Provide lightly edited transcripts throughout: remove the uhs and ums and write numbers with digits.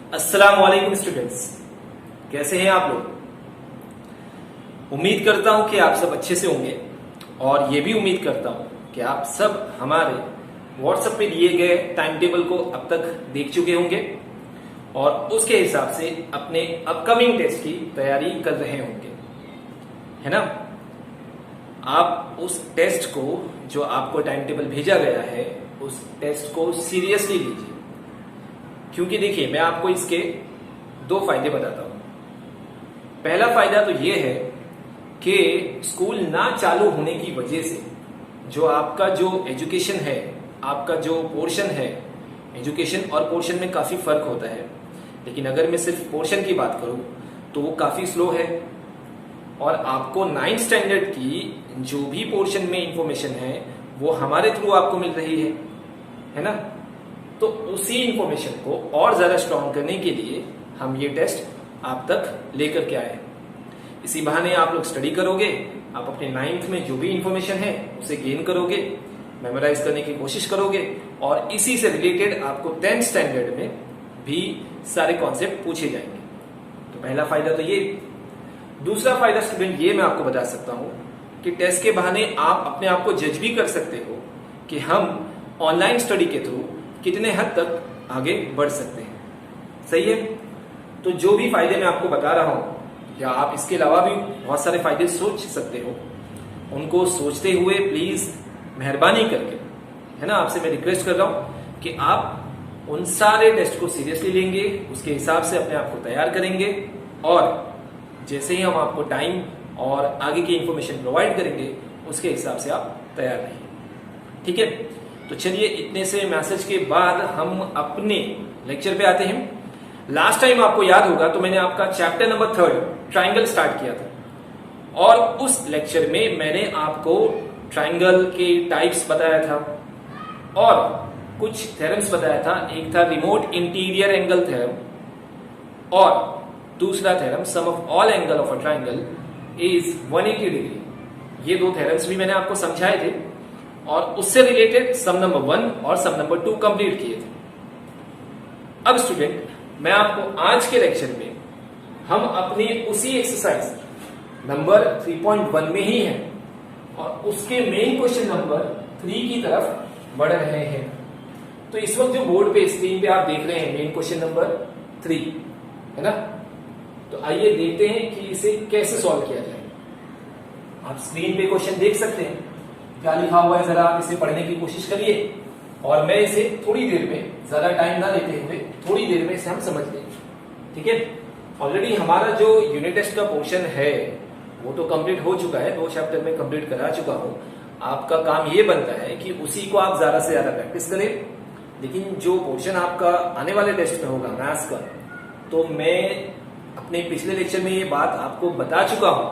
अस्सलाम वालेकुम स्टूडेंट्स, कैसे हैं आप लोग। उम्मीद करता हूं कि आप सब अच्छे से होंगे और ये भी उम्मीद करता हूं कि आप सब हमारे व्हाट्सएप पे दिए गए टाइम टेबल को अब तक देख चुके होंगे और उसके हिसाब से अपने अपकमिंग टेस्ट की तैयारी कर रहे होंगे, है ना। आप उस टेस्ट को जो आपको टाइम टेबल भेजा गया है उस टेस्ट को सीरियसली लीजिए, क्योंकि देखिए मैं आपको इसके दो फायदे बताता हूं। पहला फायदा तो यह है कि स्कूल ना चालू होने की वजह से जो आपका जो एजुकेशन है, आपका जो पोर्शन है, एजुकेशन और पोर्शन में काफी फर्क होता है, लेकिन अगर मैं सिर्फ पोर्शन की बात करूं तो वो काफी स्लो है और आपको 9th स्टैंडर्ड की जो भी पोर्शन में इंफॉर्मेशन है वो हमारे थ्रू आपको मिल रही है ना। तो उसी इंफॉर्मेशन को और ज्यादा स्ट्रॉन्ग करने के लिए हम ये टेस्ट आप तक लेकर के आए। इसी बहाने आप लोग स्टडी करोगे, आप अपने 9th में जो भी इंफॉर्मेशन है उसे गेन करोगे, मेमोराइज करने की कोशिश करोगे और इसी से रिलेटेड आपको 10th स्टैंडर्ड में भी सारे कॉन्सेप्ट पूछे जाएंगे। तो पहला फायदा तो ये। दूसरा फायदा स्टूडेंट ये मैं आपको बता सकता हूं कि टेस्ट के बहाने आप अपने आप को जज भी कर सकते हो कि हम ऑनलाइन स्टडी के थ्रू कितने हद तक आगे बढ़ सकते हैं। सही है। तो जो भी फायदे मैं आपको बता रहा हूं या आप इसके अलावा भी बहुत सारे फायदे सोच सकते हो, उनको सोचते हुए प्लीज मेहरबानी करके, है ना, आपसे मैं रिक्वेस्ट कर रहा हूं कि आप उन सारे टेस्ट को सीरियसली लेंगे, उसके हिसाब से अपने आप को तैयार करेंगे और जैसे ही हम आपको टाइम और आगे की इंफॉर्मेशन प्रोवाइड करेंगे उसके हिसाब से आप तैयार रहिए। ठीक है। तो चलिए इतने से मैसेज के बाद हम अपने लेक्चर पे आते हैं। लास्ट टाइम आपको याद होगा तो मैंने आपका चैप्टर नंबर 3 ट्राइंगल स्टार्ट किया था और उस लेक्चर में मैंने आपको ट्राइंगल के टाइप्स बताया था और कुछ थ्योरम्स बताया था। एक था रिमोट इंटीरियर एंगल थ्योरम और दूसरा theorem sum of all angle of a triangle is 180 degree. ये दो थ्योरम्स भी मैंने आपको समझाए थे और उससे रिलेटेड सम नंबर 1 और सम नंबर 2 कंप्लीट किए थे। अब स्टूडेंट मैं आपको आज के लेक्चर में हम अपने उसी एक्सरसाइज नंबर 3.1 में ही हैं और उसके मेन क्वेश्चन नंबर 3 की तरफ बढ़ रहे हैं। तो इस वक्त जो बोर्ड पे स्क्रीन पे आप देख रहे हैं मेन क्वेश्चन नंबर 3 है ना। तो आइए देखते हैं कि इसे कैसे सॉल्व किया जाए। आप स्क्रीन पे क्वेश्चन देख सकते हैं, क्या लिखा हुआ है जरा आप इसे पढ़ने की कोशिश करिए और मैं इसे थोड़ी देर में, ज्यादा टाइम ना लेते हुए थोड़ी देर में इसे हम समझ लेंगे। ठीक है। ऑलरेडी हमारा जो यूनिट टेस्ट का पोर्शन है वो तो कंप्लीट हो चुका है, 2 चैप्टर में कंप्लीट करा चुका हूं। आपका काम ये बनता है कि उसी को आप ज्यादा से ज्यादा प्रैक्टिस करें, लेकिन जो पोर्शन आपका आने वाले टेस्ट में होगा मैथ्स का, तो मैं अपने पिछले लेक्चर में ये बात आपको बता चुका हूं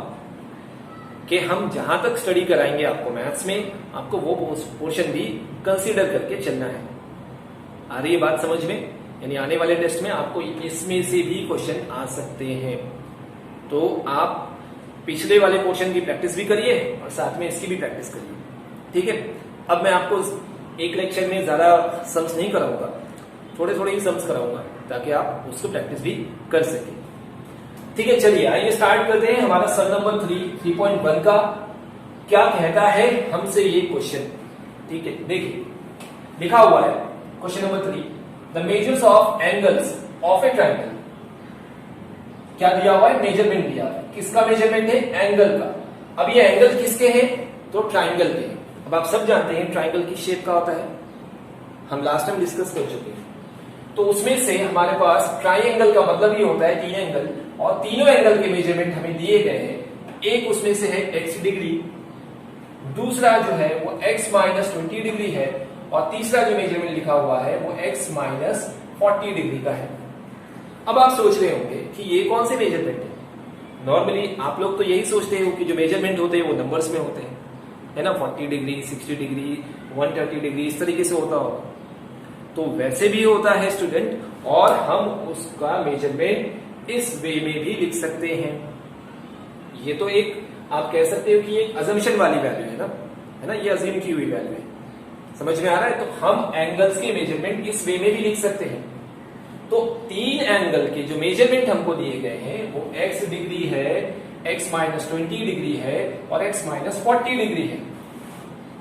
कि हम जहां तक स्टडी कराएंगे आपको मैथ्स में, आपको वो पोर्शन भी कंसीडर करके चलना है। आ रही है बात समझ में? यानी आने वाले टेस्ट में आपको इसमें से भी क्वेश्चन आ सकते हैं। तो आप पिछले वाले पोर्शन की प्रैक्टिस भी करिए और साथ में इसकी भी प्रैक्टिस करिए। ठीक है। अब मैं आपको एक लेक्चर में ज्यादा सम्स नहीं कराऊंगा, थोड़े थोड़े ही सम्स कराऊंगा ताकि आप उसको प्रैक्टिस भी कर सकें। ठीक है। चलिए आइए स्टार्ट करते हैं हमारा सम नंबर 3.1 का। क्या कहता है हमसे ये क्वेश्चन। ठीक है, देखिए लिखा हुआ है question number 3, the measures of angles of A triangle. क्या दिया हुआ है? मेजरमेंट दिया है। किसका मेजरमेंट है? एंगल का। अब ये एंगल किसके हैं? तो ट्राइंगल के हैं। अब आप सब जानते हैं ट्राइंगल की शेप का होता है, हम लास्ट टाइम डिस्कस कर चुके हैं। तो उसमें से हमारे पास ट्राइंगल का मतलब ये होता है 3 एंगल और तीनों एंगल के मेजरमेंट हमें दिए गए हैं। एक उसमें से है x डिग्री, दूसरा जो है वो x माइनस 20 डिग्री है और तीसरा जो मेजरमेंट लिखा हुआ है वो x माइनस 40 डिग्री का है। अब आप सोच रहे होंगे कि ये कौन से मेजरमेंट है। नॉर्मली आप लोग तो यही सोचते हो कि जो मेजरमेंट होते हैं वो नंबर्स में होते हैं, है ना। 40 डिग्री, 60 डिग्री, 130 डिग्री इस तरीके से होता होगा। तो वैसे भी होता है स्टूडेंट और हम उसका मेजरमेंट इस वे में भी लिख सकते हैं। ये तो एक आप कह सकते हो कि एक अजम्पशन वाली वैल्यू है ना, ये अज्यूम की हुई वैल्यू है। समझ में आ रहा है? तो हम एंगल्स के मेजरमेंट इस वे में भी लिख सकते हैं। तो तीन एंगल के जो मेजरमेंट हमको दिए गए हैं वो x डिग्री है, x माइनस 20 डिग्री है और x माइनस 40 डिग्री है।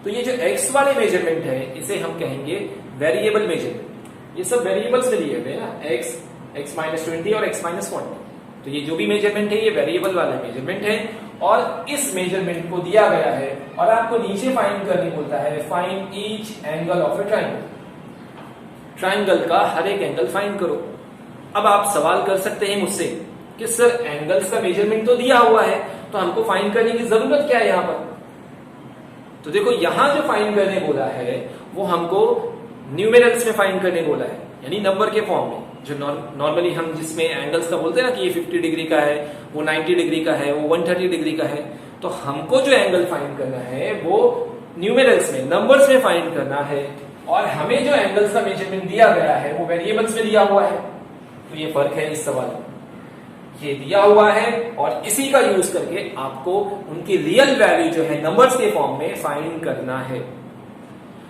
तो ये जो x वाले मेजरमेंट है इसे हम कहेंगे वेरिएबल मेजरमेंट। ये सब वेरिएबल्स में दिए हुए हैं ना, x माइनस 20 और x माइनस 40। तो ये जो भी मेजरमेंट है ये वेरिएबल वाले मेजरमेंट है और इस मेजरमेंट को दिया गया है और आपको नीचे फाइंड करने बोलता है find each angle of A triangle. Triangle का हर एक एंगल फाइंड करो। अब आप सवाल कर सकते हैं मुझसे कि सर एंगल्स का मेजरमेंट तो दिया हुआ है तो हमको फाइंड करने की जरूरत क्या है यहां पर? तो देखो यहां जो फाइंड करने बोला है वो हमको न्यूमेरल्स में फाइंड करने बोला है, यानी नंबर के फॉर्म में। जो नॉर्मली हम जिसमें एंगल्स का बोलते हैं ना कि ये 50 डिग्री का है, वो 90 डिग्री का है, वो 130 डिग्री का है, तो हमको जो एंगल फाइंड करना है वो न्यूमेरल्स में, नंबर्स में फाइंड करना है। और हमें जो एंगल्स का मेजरमेंट दिया गया है वो वेरिएबल्स में दिया हुआ है। तो ये फर्क है इस सवाल में, ये दिया हुआ है और इसी का यूज करके आपको उनकी रियल वैल्यू जो है नंबर्स के फॉर्म में फाइंड करना है।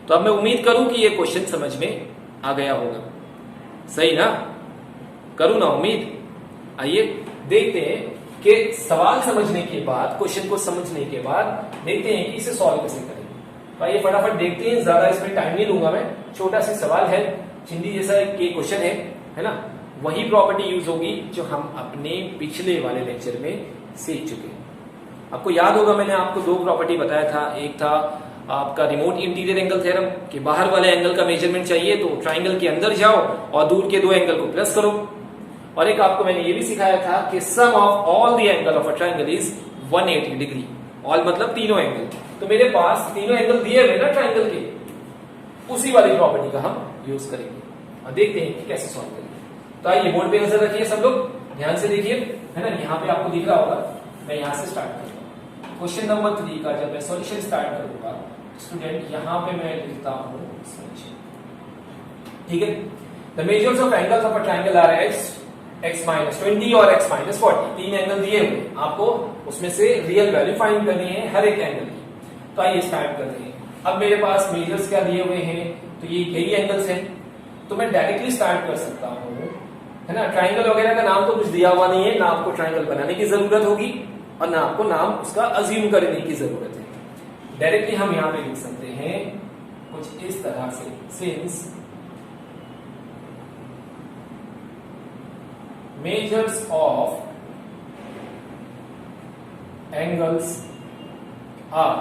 तो अब मैं उम्मीद करूं कि ये क्वेश्चन समझ में आ गया होगा, सही ना? करूं ना उम्मीद? आइए देखते हैं कि सवाल समझने के बाद, क्वेश्चन को समझने के बाद देखते हैं कि इसे सॉल्व कैसे करेंगे। तो आइए फटाफट देखते हैं, ज्यादा इसमें टाइम नहीं लूंगा मैं। छोटा सा सवाल है, चिंदी जैसा एक क्वेश्चन है ना? वही प्रॉपर्टी यूज होगी जो हम अपने पिछले वाले लेक्चर में सीख चुके हैं। आपको याद होगा मैंने आपको दो प्रॉपर्टी बताया था। एक था आपका रिमोट इंटीरियर एंगल थ्योरम कि बाहर वाले एंगल का मेजरमेंट चाहिए तो ट्राइंगल के अंदर जाओ और दूर के दो एंगल को प्लस करो। और एक आपको मैंने ये भी सिखाया था कि sum of all the angle of a triangle is 180 degree. All मतलब तीनों एंगल। तो मेरे पास तीनों एंगल दिए हुए ना ट्राइंगल के, उसी वाली प्रॉपर्टी का हम यूज करेंगे और देखते हैं कि कैसे सॉल्व करेंगे। तो आइए बोर्ड पे नजर रखिए सब लोग, ध्यान से देखिए, है ना? यहाँ पे आपको दिख रहा होगा। मैं यहाँ से स्टार्ट करूंगा क्वेश्चन नंबर 3 का। जब मैं सॉल्यूशन स्टार्ट करूंगा स्टूडेंट, यहाँ पे मैं लिखता हूँ सॉल्यूशन, ठीक है? The measures of angles of a triangle are x minus 20 और x माइनस 40। तीन एंगल दिए हुए, आपको उसमें से रियल वैल्यू फाइंड करनी है हर एक एंगल की। तो आइए स्टार्ट करते हैं। अब मेरे पास मेजर्स क्या दिए हुए हैं, तो ये यही एंगल्स हैं। तो मैं डायरेक्टली स्टार्ट कर सकता हूँ, है ना? ट्राइंगल वगैरह का नाम तो कुछ दिया हुआ नहीं है, ना आपको ट्राइंगल बनाने की जरूरत होगी और ना आपको नाम उसका अज्यूम करने की जरूरत है। डायरेक्टली हम यहां पे लिख सकते हैं कुछ इस तरह से, since measures of angles are,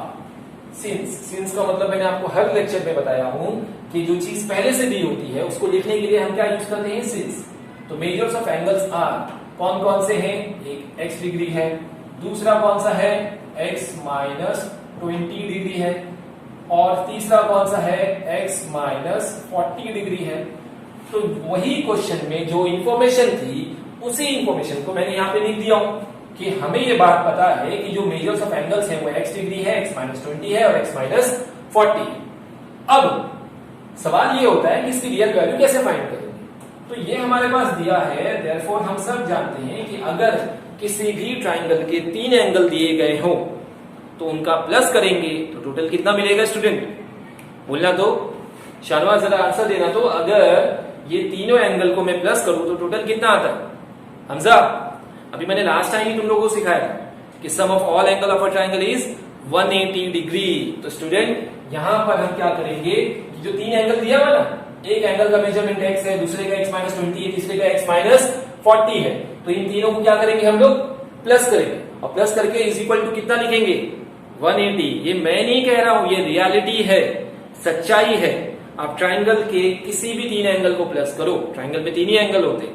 since का मतलब मैंने आपको हर लेक्चर में बताया हूं कि जो चीज पहले से दी होती है उसको लिखने के लिए हम क्या यूज करते हैं, सिंस। तो मेजर्स ऑफ एंगल्स आर कौन कौन से हैं? एक x डिग्री है, दूसरा कौन सा है, x माइनस 20 डिग्री है, और तीसरा कौन सा है, x माइनस 40 डिग्री है। तो वही क्वेश्चन में जो इंफॉर्मेशन थी उसी इंफॉर्मेशन को मैंने यहाँ पे लिख दिया हूं कि हमें ये बात पता है कि जो मेजर्स ऑफ एंगल्स हैं वो x डिग्री है, x माइनस 20 है और x माइनस 40 है। अब सवाल ये होता है कि इसकी रियल वैल्यू कैसे फाइंड करेंगे? तो ये हमारे पास दिया है, देयरफॉर हम सब जानते हैं कि अगर किसी भी ट्राइंगल के तीन एंगल दिए गए हो तो उनका प्लस करेंगे तो टोटल कितना मिलेगा स्टूडेंट? बोलना तो, शानवाज जरा आंसर देना तो। अगर ये तीनों एंगल को मैं प्लस करूं तो टोटल कितना आता है? हमजा, अभी मैंने लास्ट टाइम ही तुम लोगों को सिखाया कि sum of all angle of a triangle is 180 degree. तो स्टूडेंट यहां पर हम क्या करेंगे, जो तीन एंगल दिया हुआ ना, एक एंगल का मेजरमेंट x है, दूसरे का x माइनस 20 है, तीसरे का x माइनस 40 है। तो इन तीनों को क्या करेंगे हम लोग, प्लस करेंगे। और प्लस करके इज इक्वल टू कितना लिखेंगे, 180। ये मैं नहीं कह रहा हूं, ये रियलिटी है, सच्चाई है। आप ट्राइंगल के किसी भी तीन एंगल को प्लस करो, ट्राइंगल में तीन ही एंगल होते,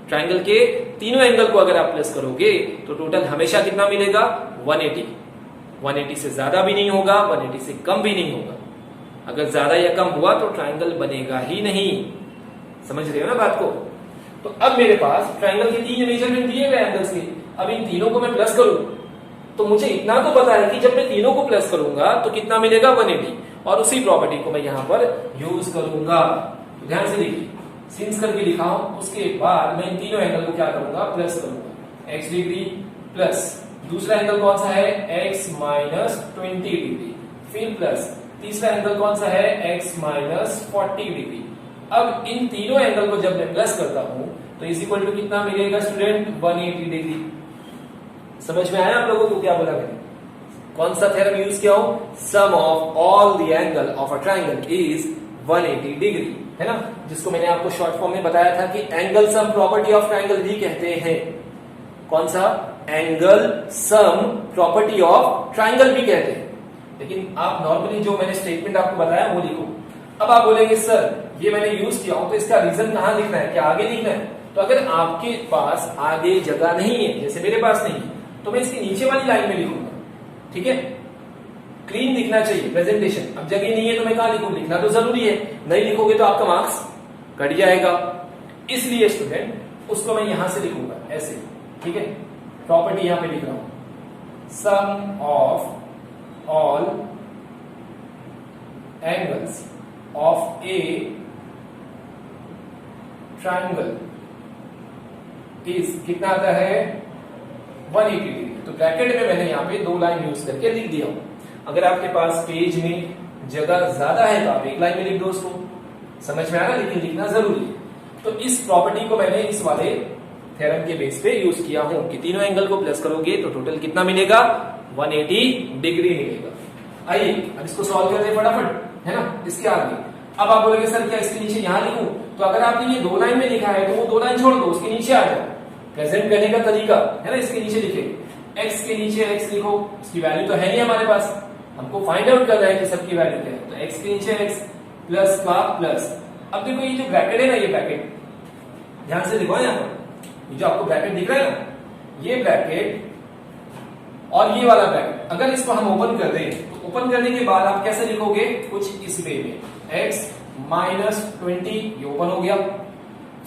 ट्राइंगल के तीनों एंगल को अगर आप प्लस करोगे तो टोटल हमेशा कितना मिलेगा, 180। 180 से ज्यादा भी नहीं होगा, 180 से कम भी नहीं होगा। अगर ज्यादा या कम हुआ तो ट्राइंगल बनेगा ही नहीं। समझ रहे हो ना बात को? तो अब मेरे पास ट्राइंगल के तीन मेजरमेंट दिए गए एंगल्स के। अब इन तीनों को मैं प्लस करूं तो मुझे इतना तो पता है कि जब मैं तीनों को प्लस करूंगा तो कितना मिलेगा, 180। और उसी प्रॉपर्टी को मैं यहां पर यूज करूंगा। तो ध्यान से देखिए, सिंस करके लिखा हूं, उसके बाद मैं इन तीनों एंगल को क्या करूंगा, प्लस करूंगा। x डिग्री प्लस दूसरा एंगल कौन सा है, x माइनस 20 डिग्री, फिर प्लस तीसरा एंगल कौन सा है, x माइनस 40 डिग्री, अब इन तीनों एंगल को जब मैं प्लस करता हूं तो इज इक्वल टू कितना मिलेगा स्टूडेंट 180 डिग्री। समझ में आया आप लोगों को क्या बोला मैंने? कौन सा थ्योरम यूज किया हूं? Sum of all the angle of a triangle is 180 degree, है ना, जिसको मैंने आपको शॉर्ट फॉर्म में बताया था कि angle sum property of triangle भी कहते हैं। कौन सा? Angle sum property of triangle भी कहते हैं। लेकिन आप नॉर्मली जो मैंने स्टेटमेंट आपको बताया वो लिखो। अब आप बोलेंगे सर ये मैंने यूज किया हूं तो इसका रीजन कहां लिखना है, क्या आगे लिखना है? तो अगर आपके पास आगे जगह नहीं है, जैसे मेरे पास नहीं है, तो मैं इसकी नीचे वाली लाइन में लिखूंगा। ठीक है, क्लीन दिखना चाहिए प्रेजेंटेशन। अब जगह नहीं है तो मैं कहां लिखूं? लिखना तो जरूरी है, नहीं लिखोगे तो आपका मार्क्स कट जाएगा। इसलिए स्टूडेंट उसको मैं यहां से लिखूंगा ऐसे। ठीक है, प्रॉपर्टी यहां पे लिख रहा हूं, sum of all angles of a triangle is कितना आता है 180 डिग्री। तो ब्रैकेट में मैंने यहाँ पे दो लाइन यूज करके लिख दिया हूं। अगर आपके पास पेज में जगह ज्यादा है तो आप एक लाइन में लिख दो उसको, समझ में आ रहा, लेकिन लिखना जरूरी है। तो इस प्रॉपर्टी को मैंने इस वाले थ्योरम के बेस पे यूज किया हूं कि तीनों एंगल को प्लस करोगे तो टोटल कितना मिलेगा? 180 डिग्री मिलेगा। आइए अब इसको सॉल्व करते हैं फटाफट, है ना। इसके आगे अब आप बोलोगे सर क्या इसके नीचे यहां लिखूं? तो अगर आपने ये दो लाइन में लिखा है तो वो दो लाइन छोड़ दो, उसके नीचे आ जाओ। प्रेजेंट करने का तरीका है ना, इसके नीचे लिखे x के नीचे x लिखो, इसकी वैल्यू तो है नहीं हमारे पास, हमको फाइंड आउट करना है कि सबकी वैल्यू क्या है। तो x के नीचे x प्लस का प्लस। अब देखो ये जो ब्रैकेट है ना, ये ब्रैकेट ध्यान से लिखो, यहाँ पर ये जो आपको ब्रैकेट दिख रहा है ना, ये ब्रैकेट और ये वाला ब्रैकेट अगर इसको हम ओपन कर दें तो ओपन करने के बाद आप कैसे लिखोगे? कुछ इस वे में, x माइनस 20 ये ओपन हो गया,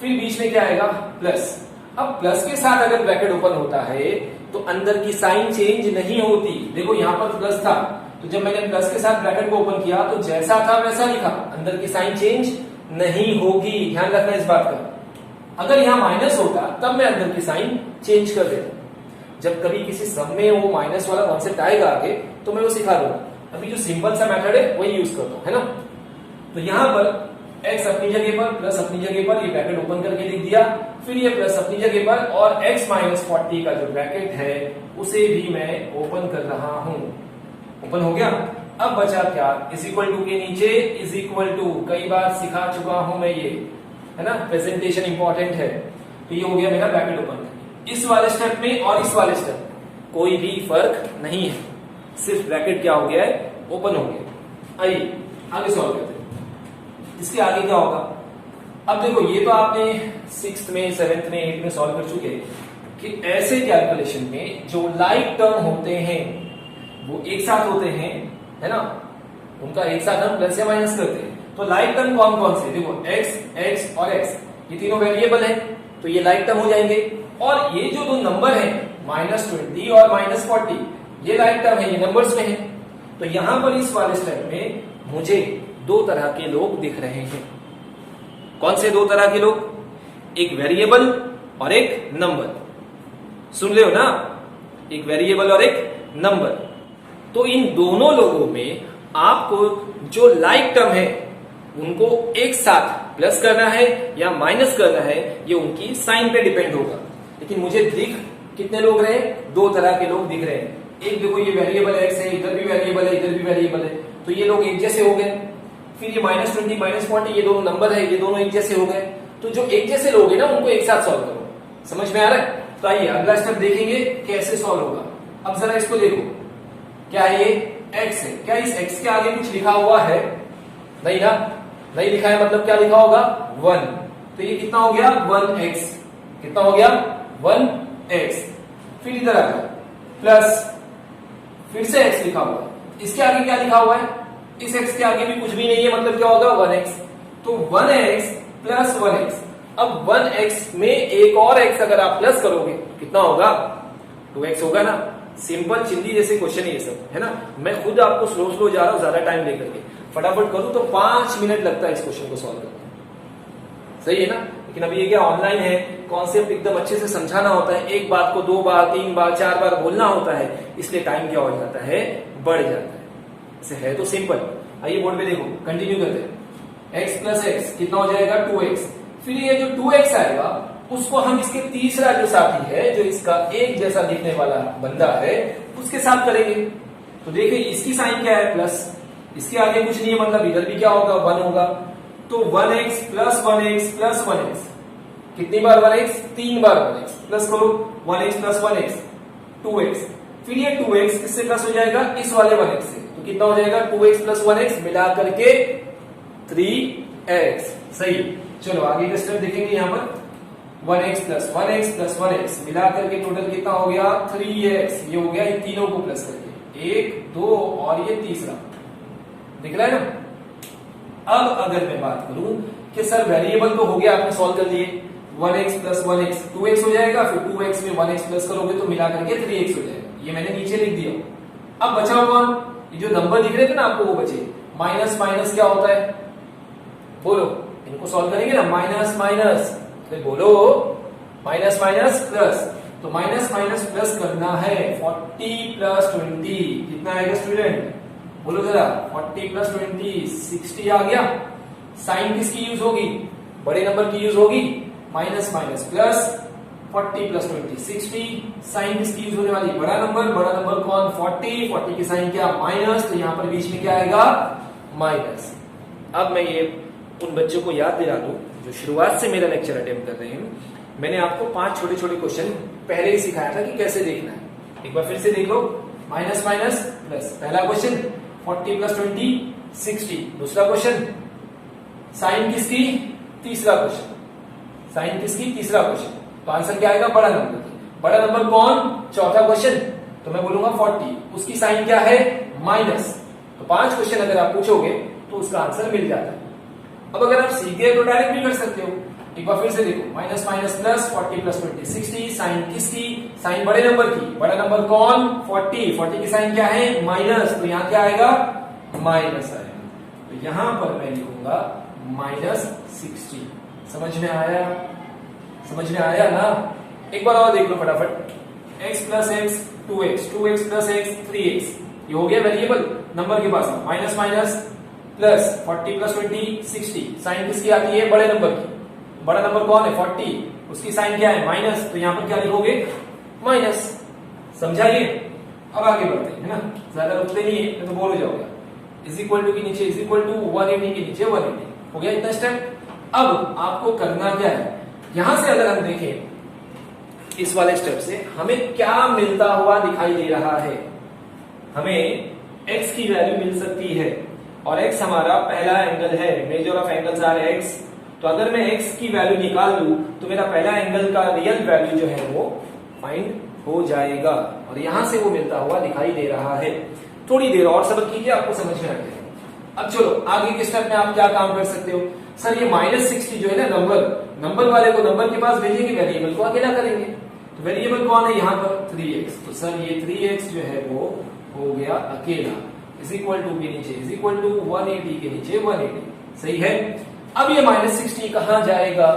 फिर बीच में क्या आएगा? प्लस। अब प्लस के साथ अगर ब्रैकेट ओपन होता है तो अंदर की साइन चेंज नहीं होती। देखो यहां पर प्लस था तो जब मैंने प्लस के साथ ब्रैकेट को ओपन किया तो जैसा था वैसा लिखा, अंदर की साइन चेंज नहीं होगी, ध्यान रखना इस बात का। अगर यहां माइनस होता तब मैं अंदर की साइन चेंज कर देता। जब कभी किसी सम में वो माइनस वाला कॉन्सेप्ट आएगा आगे तो मैं वो सिखा दूंगा। अभी जो सिंपल सा मेथड है वही यूज करता हूं, है ना। तो यहां पर x अपनी जगह पर, प्लस अपनी जगह पर, ये ब्रैकेट ओपन करके लिख दिया, फिर ये प्लस अपनी जगह पर और x माइनस 40 का जो ब्रैकेट है उसे भी मैं ओपन कर रहा हूं। ओपन हो गया। अब बचा क्या? इज इक्वल टू के नीचे इज इक्वल टू, कई बार सिखा चुका हूं मैं ये, है ना, प्रेजेंटेशन इंपॉर्टेंट है। तो ये हो गया मेरा ब्रैकेट ओपन। इस वाले स्टेप में और इस वाले स्टेप कोई भी फर्क नहीं है, सिर्फ ब्रैकेट क्या हो गया है? ओपन हो गया। आइए आगे सॉल्व करते हैं। इसके आगे क्या होगा? अब देखो ये तो आपने 6th में, 7th में, 8th में सॉल्व कर चुके कि ऐसे कैलकुलेशन में जो लाइक टर्म होते हैं वो एक साथ होते हैं, है ना, उनका एक साथ हम प्लस या माइनस करते हैं। तो लाइक टर्म कौन कौन से? देखो x, x और x ये तीनों वेरिएबल है तो ये लाइक टर्म हो जाएंगे। और ये जो दो नंबर है -20 और -40 ये लाइक टर्म है, ये नंबर्स में है। तो यहां पर इस वाले स्टेप में मुझे दो तरह के लोग दिख रहे हैं। कौन से दो तरह के लोग? एक वेरिएबल और एक नंबर। सुन रहे हो ना, एक वेरिएबल और एक नंबर। तो इन दोनों लोगों में आपको जो लाइक टर्म है उनको एक साथ प्लस करना है या माइनस करना है, ये उनकी साइन पे डिपेंड होगा। लेकिन मुझे दिख कितने लोग रहे? दो तरह के लोग दिख रहे हैं। एक देखो ये वेरिएबल x है, इधर भी वेरिएबल है, इधर भी वेरिएबल है, तो ये लोग एक जैसे हो गए। फिर ये -20 -40 ये दोनों नंबर है, ये दोनों एक जैसे हो गए। तो जो एक जैसे लोग हैं ना उनको एक साथ सॉल्व करो। समझ में आ रहा है? तो आइए अगला स्टेप देखेंगे कैसे सॉल्व होगा। अब जरा इसको देखो, क्या है ये? x है। क्या इस x के आगे कुछ लिखा हुआ है? नहीं ना, नहीं लिखा है, मतलब क्या लिखा होगा? 1। तो ये कितना हो गया? 1x। कितना हो गया? 1x। फिर इधर आ गया प्लस, फिर से x लिखा हुआ है। इसके आगे क्या लिखा हुआ है? इस x के आगे भी कुछ भी नहीं है, मतलब क्या होगा? 1x। तो 1x प्लस 1x। अब 1x में एक और x अगर आप प्लस करोगे कितना होगा? 2x होगा ना। सिंपल चिल्ली जैसे क्वेश्चन है ये सब, है ना। मैं खुद आपको स्लो जा रहा हूं ज्यादा टाइम लेकर के, फटाफट करूं तो 5 मिनट लगता है इस क्वेश्चन को सॉल्व करने। सही है ना। लेकिन अभी ये क्या ऑनलाइन है, कॉन्सेप्ट एकदम अच्छे से समझाना होता है, एक बात को 2 बार 3 बार 4 बार बोलना होता है, इसलिए टाइम क्या हो जाता है? बढ़ जाता है। इसे है तो सिंपल। आइए बोर्ड पे देखो, कंटिन्यू करते हैं। x प्लस एक्स कितना हो जाएगा 2x। फिर ये जो 2x आएगा उसको हम इसके तीसरा जो साथी है, जो इसका एक जैसा दिखने वाला बंदा है, उसके साथ करेंगे। तो देखिए इसकी साइन क्या है प्लस, इसके आगे कुछ नहीं है, मतलब इधर भी क्या होगा 1 होगा। तो 1x plus 1x plus 1x, कितनी बार 1x, 3 बार 1x, प्लस करो 1x प्लस 1x 2x। फिर ये 2x किससे प्लस हो जाएगा, इस वाले 1x से, तो कितना हो जाएगा 2x प्लस 1x मिला करके 3x। सही। चलो आगे का स्टेप देखेंगे। यहाँ पर 1x plus 1x plus 1x मिला करके टोटल कितना हो गया 3x। ये हो गया इन तीनों को प्लस करके 1 2 और ये तीसरा, दिख रहा है ना। अब अगर मैं बात करूं कि सर वेरिएबल तो हो गया, आपने सॉल्व कर लिए, 1x प्लस 1x 2x हो जाएगा, फिर 2x में 1x प्लस करोगे तो मिला करके 3x हो जाएगा। ये मैंने नीचे लिख दिया। अब बचा हुआ ये जो नंबर दिख रहे थे ना आपको, वो बचे। माइनस माइनस क्या होता है, बोलो, इनको सॉल्व करेंगे ना। माइनस माइनस, बोलो, माइनस माइनस प्लस, तो माइनस माइनस प्लस करना है। 40 प्लस 20 कितना आएगा स्टूडेंट, बोलो जरा। 40 प्लस 20 60 आ गया। साइन किसकी यूज होगी, बड़े नंबर की यूज होगी। Minus minus plus, 40 plus 20 60। Sign किसकी यूज होने वाली, बड़ा नंबर कौन 40 की साइन क्या माइनस, तो यहां पर बीच में क्या आएगा माइनस। अब मैं ये उन बच्चों को याद दिला दूं जो शुरुआत से मेरा लेक्चर अटेम्प्ट कर रहे हैं। मैंने आपको 5 छोटे छोटे क्वेश्चन पहले ही सिखाया था कि कैसे देखना है। एक बार फिर से देख लो। माइनस माइनस प्लस, पहला क्वेश्चन 40 प्लस 20 60। दूसरा क्वेश्चन साइन किसकी, तीसरा क्वेश्चन साइन किसकी, तीसरा क्वेश्चन। तो आंसर क्या आएगा, बड़ा नंबर। बड़ा नंबर कौन, चौथा क्वेश्चन, तो मैं बोलूंगा 40, उसकी साइन क्या है माइनस। तो 5 क्वेश्चन अगर आप पूछोगे तो उसका आंसर मिल जाता है। अब अगर आप सीख गए तो डायरेक्ट भी कर सकते हो। एक बार फिर से देखो, minus minus plus, 40 plus 20 60। Sign किसकी, साइन बड़े नंबर की। बड़ा नंबर कौन 40 की साइन क्या है माइनस, तो यहां क्या आएगा माइनस आएगा। तो यहां पर मैं लिखूंगा माइनस 60। समझ में आया, समझ में आया ना। एक बार और देख लो फटाफट। x plus x 2x, 2x plus x 3x। ये हो गया वेरिएबल नंबर के पास। Minus minus plus, 40 plus 20 60। Sign किसकी आती है, बड़े नंबर की। बड़ा नंबर कौन है 40, उसकी साइन क्या है माइनस, तो यहां पर क्या लिखोगे माइनस। समझाइए। अब आगे बढ़ते हैं, है ना, ज्यादा रुकते नहीं है तो बोर हो जाओगे। इज इक्वल टू के नीचे इज इक्वल टू 180 के नीचे 180 हो गया इतना स्टेप। अब आपको करना क्या है, यहां से अगर हम देखें इस वाले स्टेप से हमें क्या मिलता हुआ दिखाई दे रहा है। हमें x की वैल्यू मिल सकती है और x हमारा पहला एंगल है। Measure of angles are x। तो अगर मैं x की वैल्यू निकाल लूं तो मेरा पहला एंगल का रियल वैल्यू जो है वो फाइंड हो जाएगा और यहां से वो मिलता हुआ दिखाई दे रहा है। थोड़ी देर और सब्र कीजिए, आपको समझ में आ जाएगा। अब चलो आगे के स्टेप में आप क्या काम कर सकते हो। सर ये माइनस 60 जो है ना, नंबर वाले को नंबर के पास भेजेंगे, वेरिएबल को अकेला करेंगे। तो वेरिएबल कौन है यहाँ पर 3x। तो सर ये 3x जो है वो हो गया अकेला। इज इक्वल टू के नीचे इज इक्वल टू 180 के नीचे 180। सही है। अब ये माइनस 60 कहां जाएगा,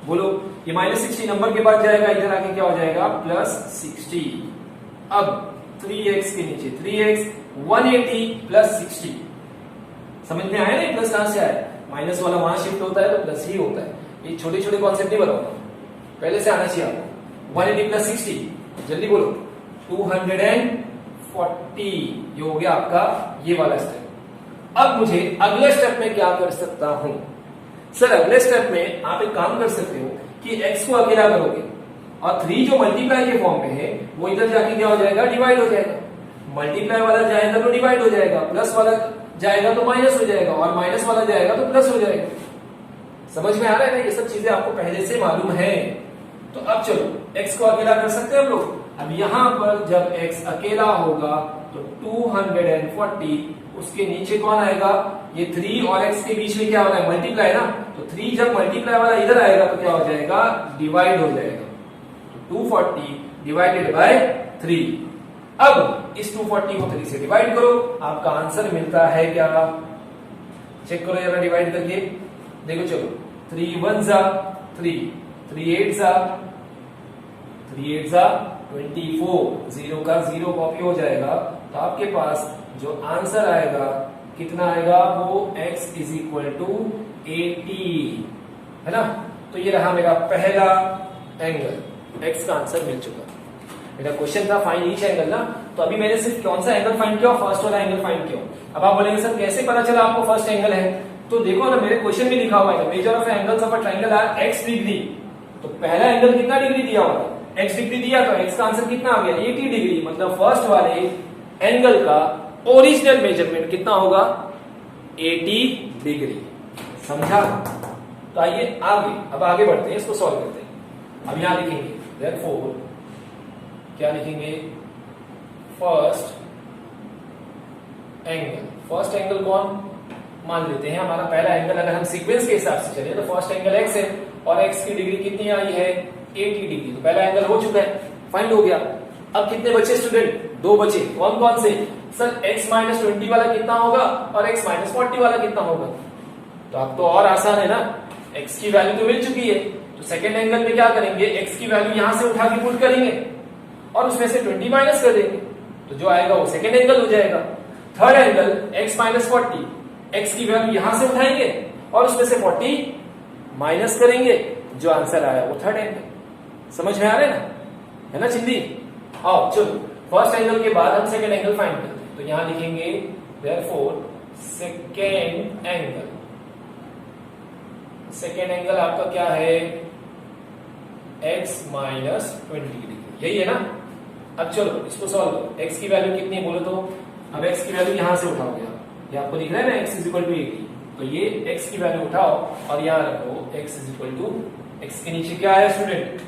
बोलो। ये माइनस 60 नंबर के पास जाएगा, इधर आके क्या हो जाएगा प्लस 60। अब 3x के नीचे 3x 180 प्लस 60। समझ में आया ना, प्लस कहां से आया, माइनस वाला वहां शिफ्ट होता है तो प्लस ही होता है। ये छोटे छोटे कॉन्सेप्ट नहीं बताऊंगा, पहले से आना चाहिए आपको। 180 प्लस 60, जल्दी बोलो 240। ये हो गया आपका ये वाला स्टेप। अब मुझे अगले स्टेप में क्या कर सकता हूं। सर अगले स्टेप में आप एक काम कर सकते हो कि x को अकेला करोगे और 3 जो मल्टीप्लाई के फॉर्म में है वो इधर जाके क्या हो जाएगा डिवाइड हो जाएगा। मल्टीप्लाई वाला जाएगा तो डिवाइड हो जाएगा, प्लस वाला जाएगा तो माइनस हो जाएगा और माइनस वाला जाएगा तो प्लस हो जाएगा। समझ में आ रहा है ना, ये सब चीजें आपको पहले से मालूम है। तो अब चलो x को अकेला कर सकते हैं हम लोग। अब यहां पर जब x अकेला होगा तो 240, उसके नीचे कौन आएगा, ये 3 और x के बीच में क्या हो रहा है मल्टीप्लाई ना, तो 3 जब मल्टीप्लाई वाला इधर आएगा तो क्या हो जाएगा डिवाइड हो जाएगा। तो 240 डिवाइडेड बाय 3। अब इस 240 को 3 से डिवाइड करो, आपका आंसर मिलता है क्या, चेक करो जरा डिवाइड करके देखो। चलो 3 1 जा 3, 3 8 जा 24, 0 का 0 कॉपी हो जाएगा। तो आपके पास जो आंसर आएगा कितना आएगा वो x इज इक्वल टू 80, है ना। तो ये रहा मेरा पहला एंगल, x का आंसर मिल चुका। मेरा क्वेश्चन था फाइंड ईच एंगल ना, तो अभी मैंने सिर्फ कौन सा एंगल फाइंड किया, फर्स्ट वाला एंगल फाइंड किया। अब आप बोलेंगे सर कैसे पता चला आपको फर्स्ट एंगल है, तो देखो ना मेरे क्वेश्चन में लिखा हुआ है measure of angles of a triangle are x degree. तो पहला एंगल कितना डिग्री दिया हुआ है, x डिग्री दिया, तो x का आंसर कितना आ गया 80 डिग्री। मतलब फर्स्ट वाले एंगल का ओरिजिनल मेजरमेंट कितना होगा 80 डिग्री, समझा। तो आइए आगे, अब आगे बढ़ते हैं, इसको सॉल्व करते हैं। अब यहां लिखेंगे देयरफॉर, क्या लिखेंगे, फर्स्ट एंगल। फर्स्ट एंगल कौन मान लेते हैं, हमारा पहला एंगल अगर हम सीक्वेंस के हिसाब से चले तो फर्स्ट एंगल x है और x की डिग्री कितनी आई है 80 डिग्री। तो पहला एंगल हो चुका है, फाइंड हो गया। अब कितने बचे स्टूडेंट, दो बचे। कौन कौन से, सर x माइनस 20 वाला कितना होगा और x माइनस 40 वाला कितना होगा। तो अब तो और आसान है ना, x की वैल्यू तो मिल चुकी है, तो सेकेंड एंगल में क्या करेंगे, x की वैल्यू यहां से उठा के पुट करेंगे और उसमें से 20 माइनस कर देंगे, तो जो आएगा वो सेकेंड एंगल हो जाएगा। Third angle x minus 40, x की वैल्यू यहां से उठाएंगे और उसमें से 40 माइनस करेंगे, जो आंसर आया वो थर्ड एंगल। समझ में आ रहा है ना, है ना चिंदी। आओ चलो, फर्स्ट एंगल के बाद हम सेकेंड एंगल फाइंड करते हैं। तो यहां लिखेंगे therefore second angle. Second angle आपका क्या है, x माइनस 20 डिग्री, यही है ना। अब चलो इसको सॉल्व करो, x की वैल्यू कितनी है बोलो तो। अब x की वैल्यू यहां से उठाओगे, ये आपको दिख रहा है ना x इज इक्वल टू 80, तो ये x की वैल्यू उठाओ और यहां रखो x is equal to, x के नीचे क्या है स्टूडेंट,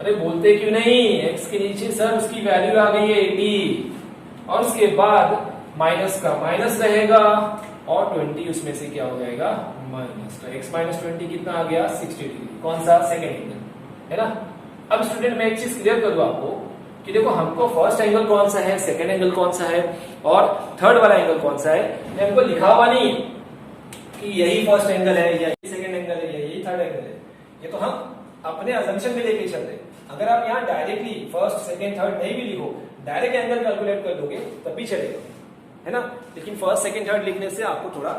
अरे बोलते क्यों नहीं, x के नीचे सर उसकी वैल्यू आ गई है 80 और उसके बाद माइनस का माइनस रहेगा और 20 उसमें से क्या हो जाएगा माइनस। तो x माइनस 20 कितना आ गया 60 डिग्री। कौन सा, सेकेंड एंगल, है ना। अब स्टूडेंट मैं एक चीज क्लियर कर दूं आपको कि देखो हमको फर्स्ट एंगल कौन सा है, सेकेंड एंगल कौन सा है और थर्ड वाला एंगल कौन सा है, ये हमको लिखा हुआ नहीं कि यही फर्स्ट एंगल है, यही सेकेंड एंगल है, यही थर्ड एंगल है। ये तो हम अपने अजम्पशन में लेके चल रहे हैं। अगर आप यहाँ डायरेक्टली फर्स्ट सेकेंड थर्ड नहीं भी लिखो, डायरेक्ट एंगल कैलकुलेट कर दोगे तब भी चलेगा, है ना। लेकिन फर्स्ट सेकेंड थर्ड लिखने से आपको थोड़ा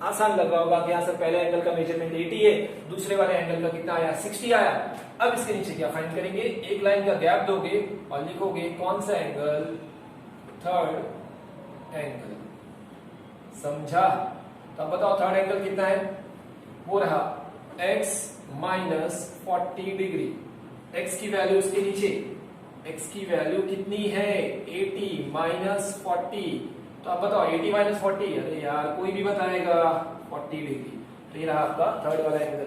आसान लग रहा होगा कि यहाँ सर पहले एंगल का मेजरमेंट 80 है, दूसरे वाले एंगल का कितना आया 60 आया। अब इसके नीचे क्या फाइंड करेंगे, एक लाइन का गैप दोगे और लिखोगे कौन सा एंगल, थर्ड एंगल, समझा। तो अब बताओ थर्ड एंगल कितना है, वो रहा x माइनस 40 डिग्री। x की वैल्यू उसके नीचे, x की वैल्यू कितनी है 80 माइनस 40। तो आप बताओ 80 माइनस 40, अरे यार कोई भी बताएगा 40 डिग्री। तो ये रहा आपका थर्ड वाला एंगल।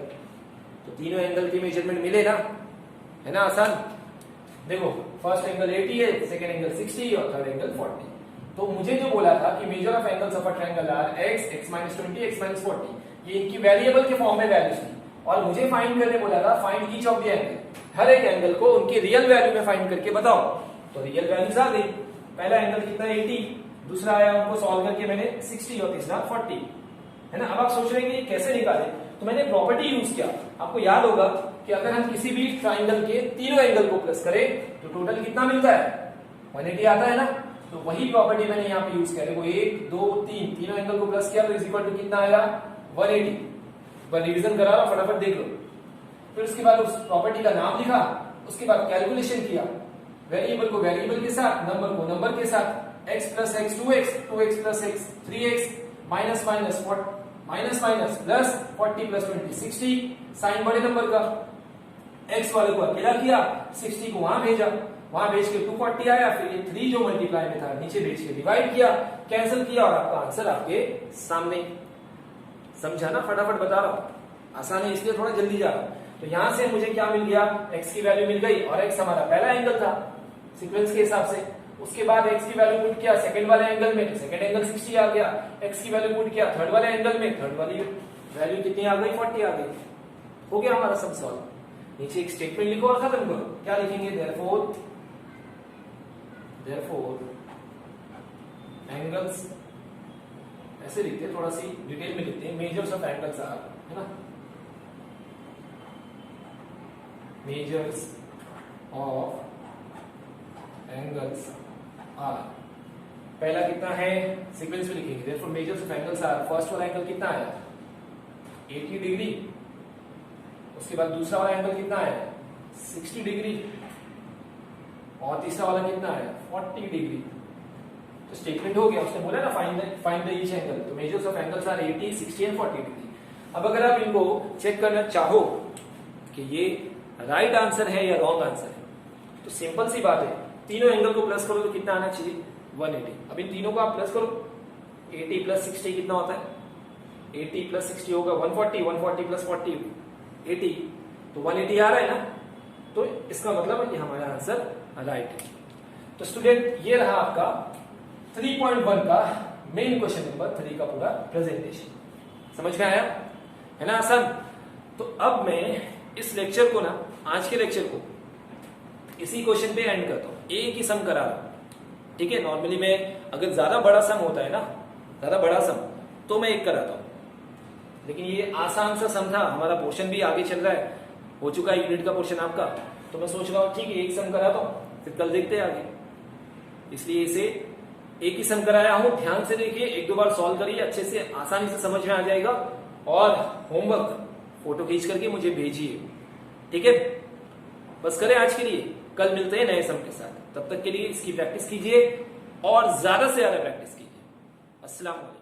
तो तीनों एंगल की मेजरमेंट मिले ना, है ना आसान। देखो फर्स्ट एंगल 80 है, सेकेंड एंगल 60 और थर्ड एंगल 40। तो मुझे जो बोला था कि measure of angles of a triangle are x minus 20, x minus 40, ये इनकी वेरिएबल के फॉर्म में वैल्यूज थी और मुझे फाइंड करने बोला था find each of the angle, हर एक एंगल को उनकी रियल वैल्यू में फाइंड करके बताओ। तो रियल वैल्यूज आ गई, पहला एंगल कितना 80, दूसरा आया उनको सॉल्व करके मैंने 60 और तीसरा 40, है ना। अब आप सोच रहे हैं कि कैसे निकाले, तो मैंने प्रॉपर्टी यूज किया। आपको याद होगा कि अगर हम किसी भी ट्राइंगल के तीनों एंगल को प्लस करें तो टोटल कितना मिलता है 180 आता है ना। तो वही प्रॉपर्टी मैंने यहाँ पे यूज किया। देखो 1 2 3 तीनों एंगल को प्लस किया तो इज इक्वल टू कितना आया 180। पर रिवीजन करा लो, फटाफट देख लो। फिर उसके बाद उस प्रॉपर्टी का नाम लिखा, उसके बाद कैलकुलेशन किया, वेरिएबल को वेरिएबल के साथ, नंबर को नंबर के साथ, x plus x 2x, 2x plus x 3x, minus minus minus minus plus 40 plus 20 60, sign बड़े नंबर का, x वाले को अकेला किया, 60 को वहां भेजा, वहां भेज के 240 आया, फिर ये 3 जो मल्टीप्लाई में था नीचे भेज के डिवाइड किया, कैंसिल किया और आपका आंसर आपके सामने। समझा ना, फटाफट बता रहा हूं, आसान है इसलिए थोड़ा जल्दी जा रहा हूं। तो यहां से मुझे क्या मिल गया, x की वैल्यू मिल गई और x हमारा पहला एंगल था सीक्वेंस के हिसाब से। उसके बाद x की वैल्यू पुट किया सेकंड वाले एंगल में, सेकंड एंगल 60 आ गया। x की वैल्यू पुट किया थर्ड वाले एंगल में, थर्ड वाली वैल्यू कितनी आ गई 40 आ गई। हो गया हमारा सब सॉल्व। नीचे एक स्टेटमेंट लिखो और खत्म करो। क्या लिखेंगे, देयरफॉर एंगल्स, ऐसे लिखते हैं, थोड़ा सी डिटेल में लिखते हैं, मेजर्स ऑफ एंगल्स आर, है ना, मेजर्स ऑफ एंगल्स आर पहला कितना है सीक्वेंस में लिखेंगे, therefore measures of angles are, first वाला एंगल कितना आया 80 डिग्री, उसके बाद दूसरा वाला एंगल कितना आया 60 डिग्री, और तीसरा वाला कितना आया 40 डिग्री। तो स्टेटमेंट हो गया, उसने बोला ना फाइंड द ईच एंगल, तो measures of angles are 80, 60 and 40 degree. अब अगर आप इनको चेक करना चाहो कि ये राइट आंसर है या रॉन्ग आंसर है, तो सिंपल सी बात है, तीनों एंगल को प्लस करो तो कितना आना चाहिए 180। अब इन तीनों को आप प्लस करो, 80 प्लस 60 कितना होता है 80 प्लस 60 होगा 140, 140 प्लस 40 80, तो 180 आ रहा है ना, तो इसका मतलब है कि हमारा आंसर राइट है। तो स्टूडेंट ये रहा आपका 3.1 का मेन क्वेश्चन नंबर 3 का पूरा प्रेजेंटेशन, समझ में आया है ना आसान। तो अब मैं इस लेक्चर को ना, आज के लेक्चर को इसी क्वेश्चन पे एंड करता हूं, एक ही सम करा रहा हूं, ठीक है। नॉर्मली मैं अगर ज्यादा बड़ा सम होता है ना, ज्यादा बड़ा सम, तो मैं एक कराता हूं, लेकिन ये आसान सा सम था, हमारा पोर्शन भी आगे चल रहा है, हो चुका है यूनिट का पोर्शन आपका, तो मैं सोच रहा हूं ठीक है एक सम कराता हूं, फिर कल देखते हैं आगे, इसलिए इसे एक ही सम कराया हूं। ध्यान से देखिए, एक दो बार सॉल्व करिए, अच्छे से आसानी से समझ में आ जाएगा, और होमवर्क फोटो खींच करके मुझे भेजिए, ठीक है। बस करें आज के लिए, कल मिलते हैं नए सम के साथ, तब तक के लिए इसकी प्रैक्टिस कीजिए और ज्यादा से ज्यादा प्रैक्टिस कीजिए। अस्सलाम वालेकुम।